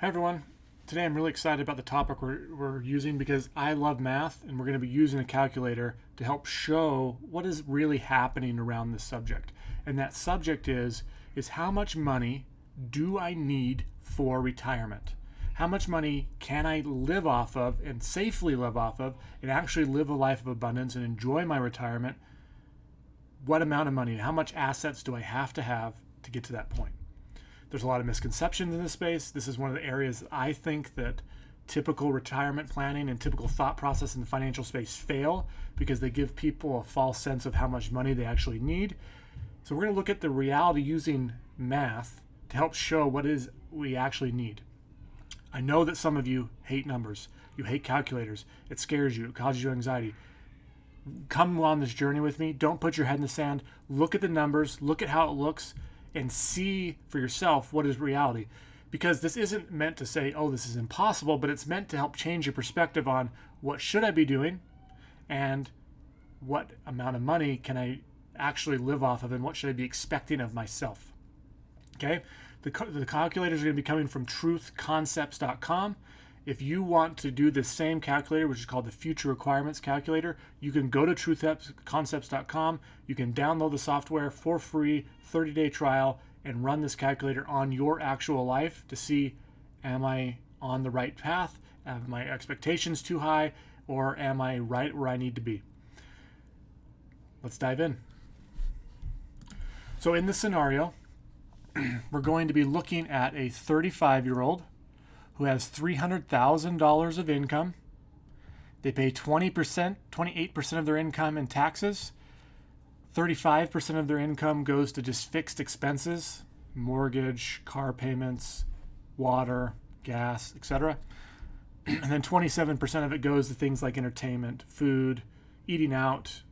Hi everyone. Today I'm really excited about the topic we're using because I love math and we're going to be using a calculator to help show what is really happening around this subject. And that subject is how much money do I need for retirement? How much money can I live off of and safely live off of and actually live a life of abundance and enjoy my retirement? What amount of money, how much assets do I have to get to that point? There's a lot of misconceptions in this space. This is one of the areas that I think that typical retirement planning and typical thought process in the financial space fail because they give people a false sense of how much money they actually need. So we're going to look at the reality using math to help show what is we actually need. I know that some of you hate numbers. You hate calculators. It scares you. It causes you anxiety. Come on this journey with me. Don't put your head in the sand. Look at the numbers. Look at how it looks. And see for yourself what is reality. Because this isn't meant to say, oh, this is impossible, but it's meant to help change your perspective on what should I be doing and what amount of money can I actually live off of and what should I be expecting of myself. Okay? The calculators are going to be coming from truthconcepts.com. If you want to do the same calculator, which is called the Future Requirements Calculator, you can go to truthconcepts.com. You can download the software for free, 30-day trial, and run this calculator on your actual life to see, am I on the right path? Are my expectations too high? Or am I right where I need to be? Let's dive in. So in this scenario, we're going to be looking at a 35-year-old who has $300,000 of income. They pay 28% of their income in taxes. 35% of their income goes to just fixed expenses, mortgage, car payments, water, gas, etc. And then 27% of it goes to things like entertainment, food, eating out,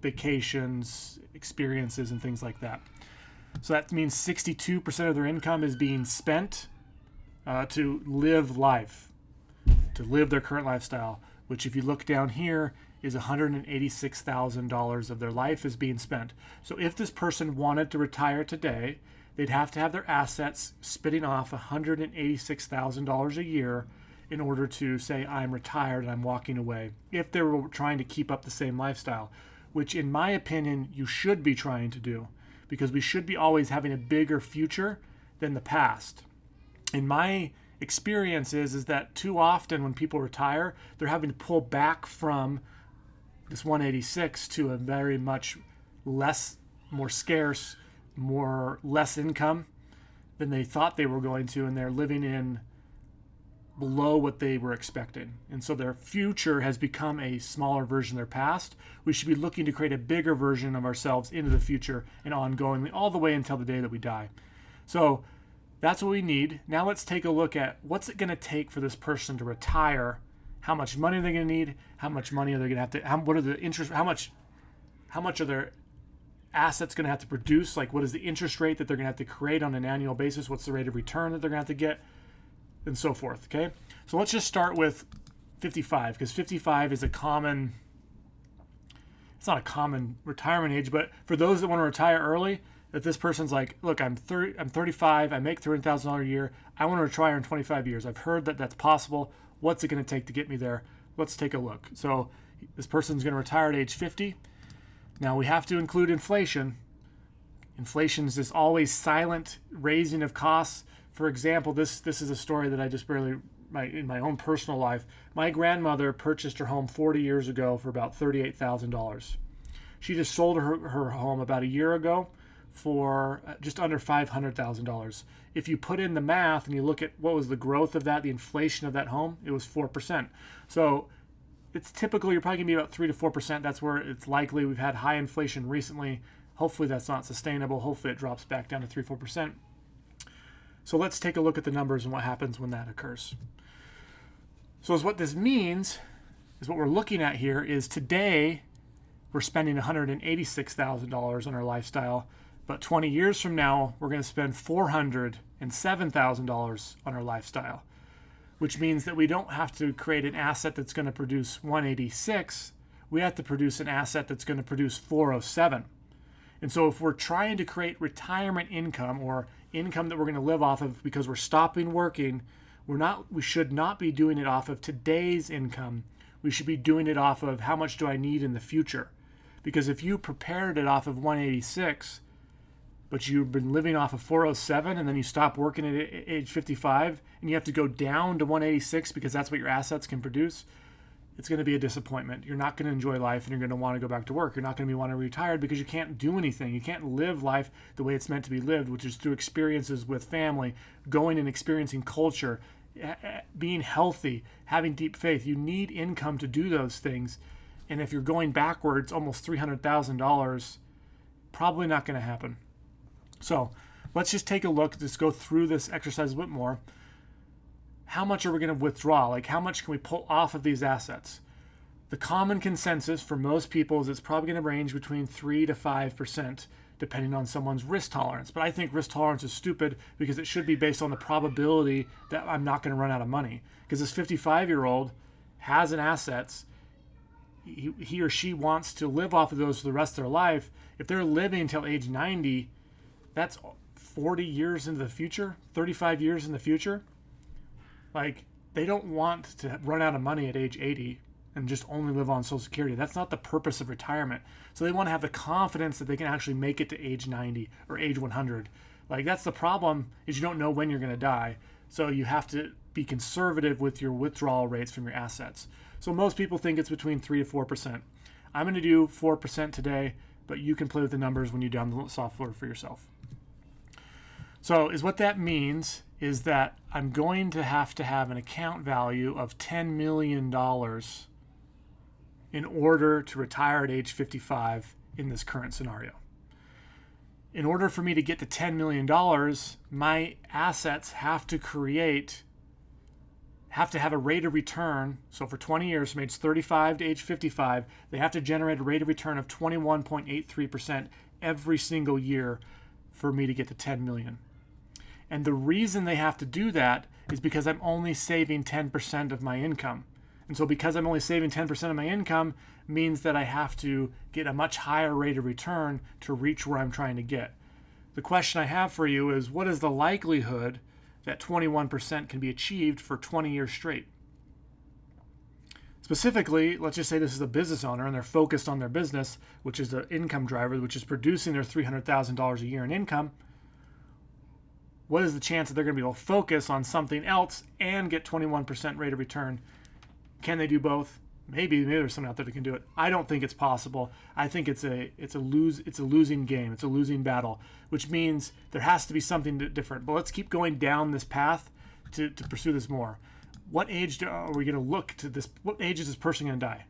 vacations, experiences, and things like that. So that means 62% of their income is being spent to live life, to live their current lifestyle, which if you look down here is $186,000 of their life is being spent. So if this person wanted to retire today, they'd have to have their assets spitting off $186,000 a year in order to say, I'm retired and I'm walking away, if they were trying to keep up the same lifestyle, which in my opinion, you should be trying to do, because we should be always having a bigger future than the past. In my experience is that too often when people retire, they're having to pull back from this 186 to a very much less, more scarce, less income than they thought they were going to, and they're living in below what they were expecting. And so their future has become a smaller version of their past. We should be looking to create a bigger version of ourselves into the future and ongoingly all the way until the day that we die. So that's what we need. Now let's take a look at what's it going to take for this person to retire. How much money are they going to need? How much money are they going to have to? What are the interest? How much are their assets going to have to produce? Like, what is the interest rate that they're going to have to create on an annual basis? What's the rate of return that they're going to have to get, and so forth. Okay, so let's just start with 55 because 55 is a common. It's not a common retirement age, but for those that want to retire early. If this person's like, look, I'm 35, I make $300,000 a year, I want to retire in 25 years. I've heard that that's possible. What's it going to take to get me there? Let's take a look. So this person's going to retire at age 50. Now we have to include inflation. Inflation is this always silent raising of costs. For example, this is a story that I just in my own personal life. My grandmother purchased her home 40 years ago for about $38,000. She just sold her home about a year ago for just under $500,000. If you put in the math and you look at what was the growth of that, the inflation of that home, it was 4%. So it's typically, you're probably going to be about 3 to 4%. That's where it's likely. We've had high inflation recently. Hopefully that's not sustainable. Hopefully it drops back down to 3, 4%. So let's take a look at the numbers and what happens when that occurs. So what this means is what we're looking at here is today we're spending $186,000 on our lifestyle. But 20 years from now, we're going to spend $407,000 on our lifestyle, which means that we don't have to create an asset that's going to produce 186. We have to produce an asset that's going to produce 407. And so if we're trying to create retirement income or income that we're going to live off of because we're stopping working, we should not be doing it off of today's income. We should be doing it off of how much do I need in the future. Because if you prepared it off of 186, but you've been living off of 407 and then you stop working at age 55 and you have to go down to 186 because that's what your assets can produce, it's going to be a disappointment. You're not going to enjoy life and you're going to want to go back to work. You're not going to want to be retired because you can't do anything. You can't live life the way it's meant to be lived, which is through experiences with family, going and experiencing culture, being healthy, having deep faith. You need income to do those things. And if you're going backwards almost $300,000, probably not going to happen. So let's just take a look, just go through this exercise a bit more. How much are we going to withdraw? Like, how much can we pull off of these assets? The common consensus for most people is it's probably going to range between 3 to 5%, depending on someone's risk tolerance. But I think risk tolerance is stupid because it should be based on the probability that I'm not going to run out of money. Because this 55-year-old has an assets. He or she wants to live off of those for the rest of their life. If they're living until age 90, that's 40 years into the future, 35 years in the future. Like, they don't want to run out of money at age 80 and just only live on Social Security. That's not the purpose of retirement. So they want to have the confidence that they can actually make it to age 90 or age 100. Like, that's the problem, is you don't know when you're going to die. So you have to be conservative with your withdrawal rates from your assets. So most people think it's between 3 to 4%. I'm going to do 4% today, but you can play with the numbers when you download the software for yourself. So what that means is that I'm going to have an account value of $10 million in order to retire at age 55 in this current scenario. In order for me to get to $10 million, my assets have to have a rate of return. So for 20 years, from age 35 to age 55, they have to generate a rate of return of 21.83% every single year for me to get to 10 million. And the reason they have to do that is because I'm only saving 10% of my income. And so because I'm only saving 10% of my income means that I have to get a much higher rate of return to reach where I'm trying to get. The question I have for you is, what is the likelihood that 21% can be achieved for 20 years straight? Specifically, let's just say this is a business owner and they're focused on their business, which is the income driver, which is producing their $300,000 a year in income. What is the chance that they're going to be able to focus on something else and get 21% rate of return? Can they do both? Maybe there's someone out there that can do it. I don't think it's possible. I think it's a losing game. It's a losing battle, which means there has to be something different. But let's keep going down this path to pursue this more. What age are we going to look to this? What age is this person going to die?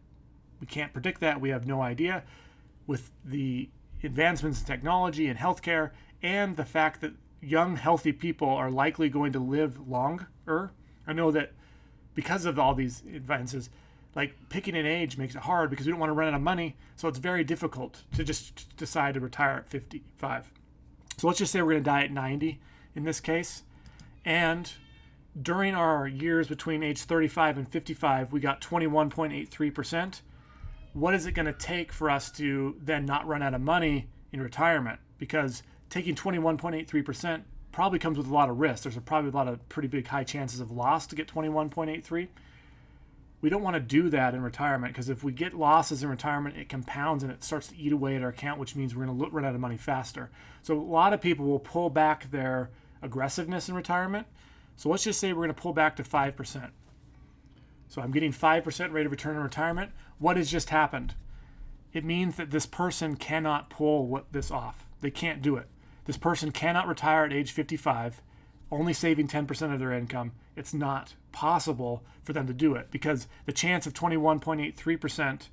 We can't predict that. We have no idea. With the advancements in technology and healthcare and the fact that young, healthy people are likely going to live longer. I know that because of all these advances, like picking an age makes it hard because we don't want to run out of money. So it's very difficult to just decide to retire at 55. So let's just say we're going to die at 90 in this case. And during our years between age 35 and 55, we got 21.83%. What is it going to take for us to then not run out of money in retirement? Because taking 21.83% probably comes with a lot of risk. There's probably a lot of pretty big high chances of loss to get 21.83. We don't want to do that in retirement because if we get losses in retirement, it compounds and it starts to eat away at our account, which means we're going to run out of money faster. So a lot of people will pull back their aggressiveness in retirement. So let's just say we're going to pull back to 5%. So I'm getting 5% rate of return in retirement. What has just happened? It means that this person cannot pull this off. They can't do it. This person cannot retire at age 55, only saving 10% of their income. It's not possible for them to do it because the chance of 21.83%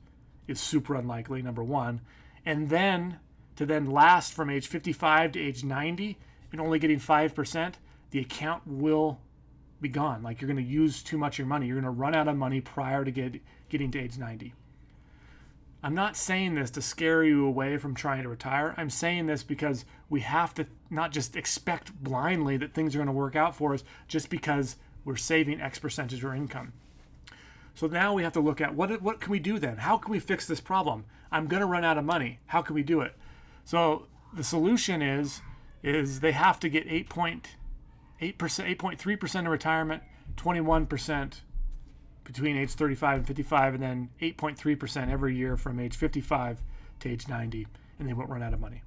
is super unlikely, number one. And then to then last from age 55 to age 90 and only getting 5%, the account will be gone. Like, you're going to use too much of your money. You're going to run out of money prior to getting to age 90. I'm not saying this to scare you away from trying to retire. I'm saying this because we have to not just expect blindly that things are going to work out for us just because we're saving X percentage of our income. So now we have to look at what can we do then? How can we fix this problem? I'm going to run out of money. How can we do it? So the solution is is they have to get 8.3% in retirement, 21% between age 35 and 55, and then 8.3% every year from age 55 to age 90, and they won't run out of money.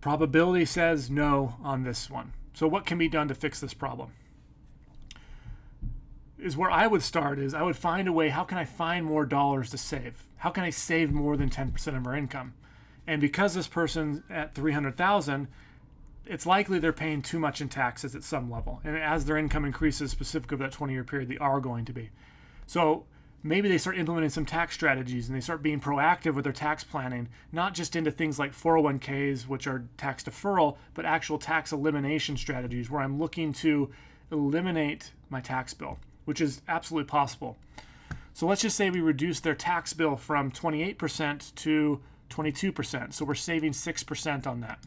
Probability says no on this one. So what can be done to fix this problem? Is where I would start is I would find a way, how can I find more dollars to save? How can I save more than 10% of our income? And because this person's at $300,000, it's likely they're paying too much in taxes at some level. And as their income increases, specific of that 20-year period, they are going to be. So maybe they start implementing some tax strategies and they start being proactive with their tax planning, not just into things like 401ks, which are tax deferral, but actual tax elimination strategies where I'm looking to eliminate my tax bill, which is absolutely possible. So let's just say we reduce their tax bill from 28% to 22%. So we're saving 6% on that,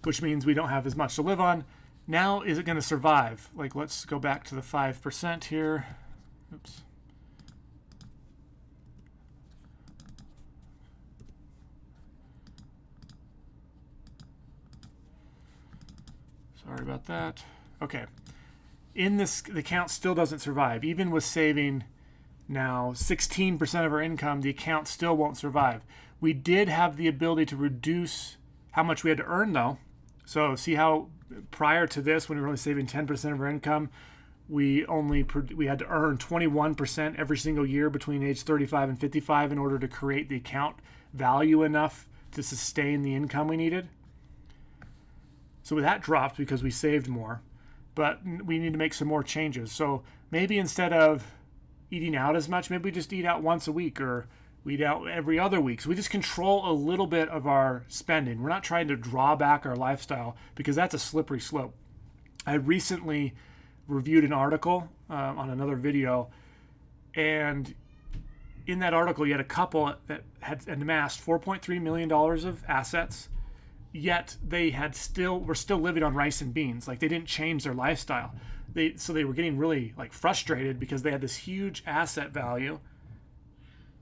which means we don't have as much to live on. Now, is it going to survive? Like, let's go back to the 5% here. Oops. Sorry about that. Okay. In this, the account still doesn't survive. Even with saving now 16% of our income, the account still won't survive. We did have the ability to reduce how much we had to earn, though. So see how prior to this, when we were only saving 10% of our income, we had to earn 21% every single year between age 35 and 55 in order to create the account value enough to sustain the income we needed. So that dropped because we saved more, but we need to make some more changes. So maybe instead of eating out as much, maybe we just eat out once a week, or we eat out every other week. So we just control a little bit of our spending. We're not trying to draw back our lifestyle because that's a slippery slope. I recently reviewed an article on another video, and in that article you had a couple that had amassed $4.3 million of assets, yet they were still living on rice and beans. Like, they didn't change their lifestyle. So they were getting really frustrated because they had this huge asset value,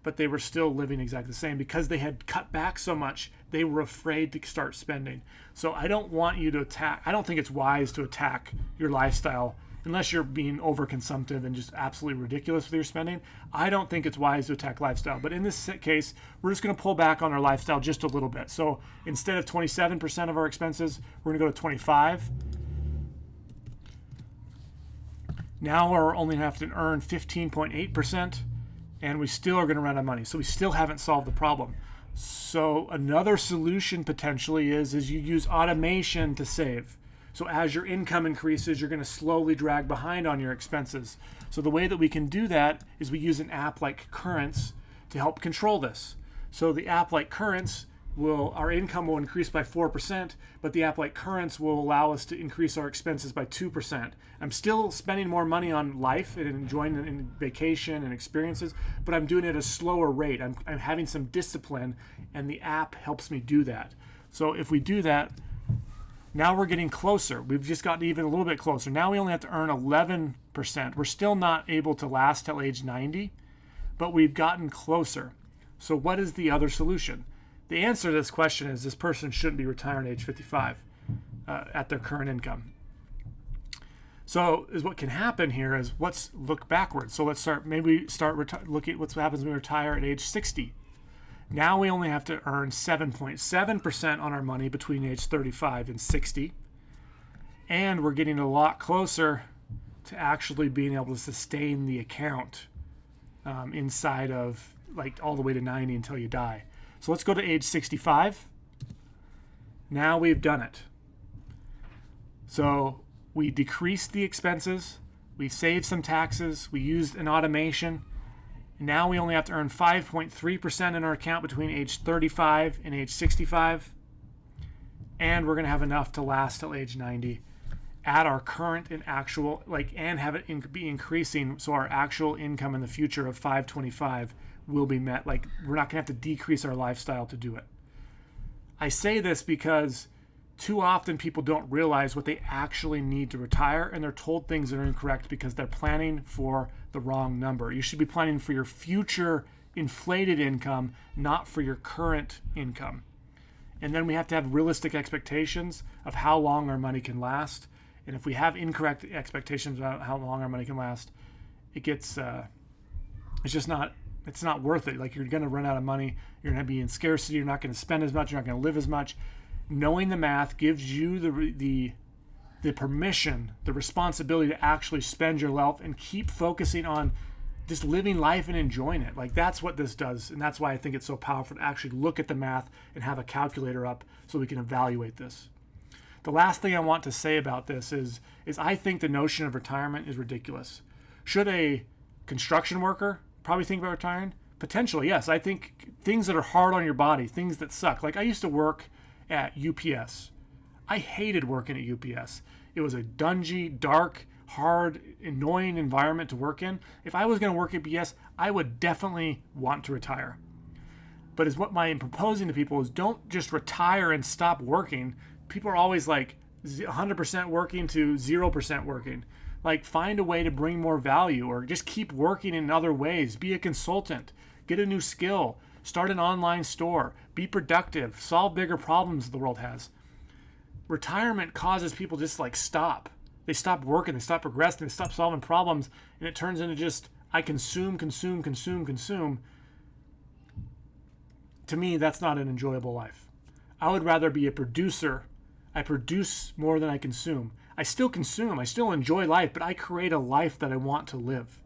but they were still living exactly the same. Because they had cut back so much, they were afraid to start spending. So I don't want you to attack. I don't think it's wise to attack your lifestyle unless you're being overconsumptive and just absolutely ridiculous with your spending. I don't think it's wise to attack lifestyle. But in this case, we're just going to pull back on our lifestyle just a little bit. So instead of 27% of our expenses, we're going to go to 25. Now we're only going to have to earn 15.8%, and we still are going to run out of money. So we still haven't solved the problem. So another solution potentially is you use automation to save. So as your income increases, you're going to slowly drag behind on your expenses. So the way that we can do that is we use an app like Currents to help control this. So the app like Currents our income will increase by 4%, but the app like Currents will allow us to increase our expenses by 2%. I'm still spending more money on life and enjoying vacation and experiences, but I'm doing it at a slower rate. I'm having some discipline, and the app helps me do that. So if we do that, now we're getting closer. We've just gotten even a little bit closer. Now we only have to earn 11%. We're still not able to last till age 90, but we've gotten closer. So what is the other solution? The answer to this question is this person shouldn't be retiring at age 55 at their current income. So what can happen here is let's look backwards. So let's start looking at what happens when we retire at age 60. Now we only have to earn 7.7% on our money between age 35 and 60. And we're getting a lot closer to actually being able to sustain the account inside of all the way to 90 until you die. So let's go to age 65. Now we've done it. So we decreased the expenses, we saved some taxes, we used an automation. Now we only have to earn 5.3% in our account between age 35 and age 65. And we're going to have enough to last till age 90 at our current and actual, and have it be increasing, so our actual income in the future of 525 will be met. We're not going to have to decrease our lifestyle to do it. I say this because too often people don't realize what they actually need to retire, and they're told things that are incorrect because they're planning for the wrong number. You should be planning for your future inflated income, not for your current income. And then we have to have realistic expectations of how long our money can last. And if we have incorrect expectations about how long our money can last, it gets, it's not worth it. Like, you're going to run out of money. You're going to be in scarcity. You're not going to spend as much. You're not going to live as much. Knowing the math gives you the permission, the responsibility to actually spend your wealth and keep focusing on just living life and enjoying it. Like, that's what this does. And that's why I think it's so powerful to actually look at the math and have a calculator up so we can evaluate this. The last thing I want to say about this is I think the notion of retirement is ridiculous. Should a construction worker probably think about retiring? Potentially, yes. I think things that are hard on your body, things that suck. Like, I used to work at UPS. I hated working at UPS. It was a dungy, dark, hard, annoying environment to work in. If I was going to work at UPS, I would definitely want to retire. But what I'm proposing to people is don't just retire and stop working. People are always like 100% working to 0% working. Like, find a way to bring more value, or just keep working in other ways. Be a consultant, get a new skill, start an online store, be productive, solve bigger problems the world has. Retirement causes people just like stop. They stop working, they stop progressing, they stop solving problems, and it turns into just, I consume. To me, that's not an enjoyable life. I would rather be a producer. I produce more than I consume. I still consume, I still enjoy life, but I create a life that I want to live.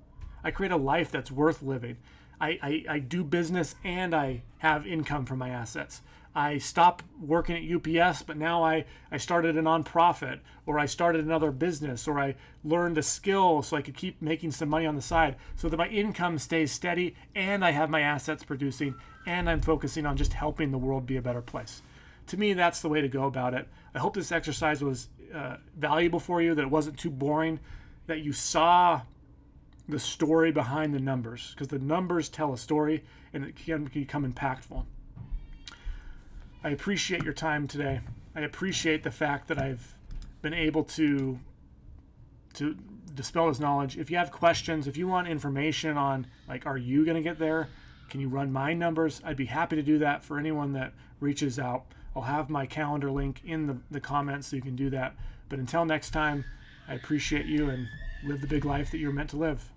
I create a life that's worth living. I do business and I have income from my assets. I stopped working at UPS, but now I started a nonprofit, or I started another business, or I learned a skill so I could keep making some money on the side so that my income stays steady and I have my assets producing and I'm focusing on just helping the world be a better place. To me, that's the way to go about it. I hope this exercise was valuable for you, that it wasn't too boring, that you saw the story behind the numbers, because the numbers tell a story and it can become impactful. I appreciate your time today. I appreciate the fact that I've been able to dispel this knowledge. If you have questions, if you want information on, like, are you going to get there? Can you run my numbers? I'd be happy to do that for anyone that reaches out. I'll have my calendar link in the comments so you can do that. But until next time, I appreciate you, and live the big life that you're meant to live.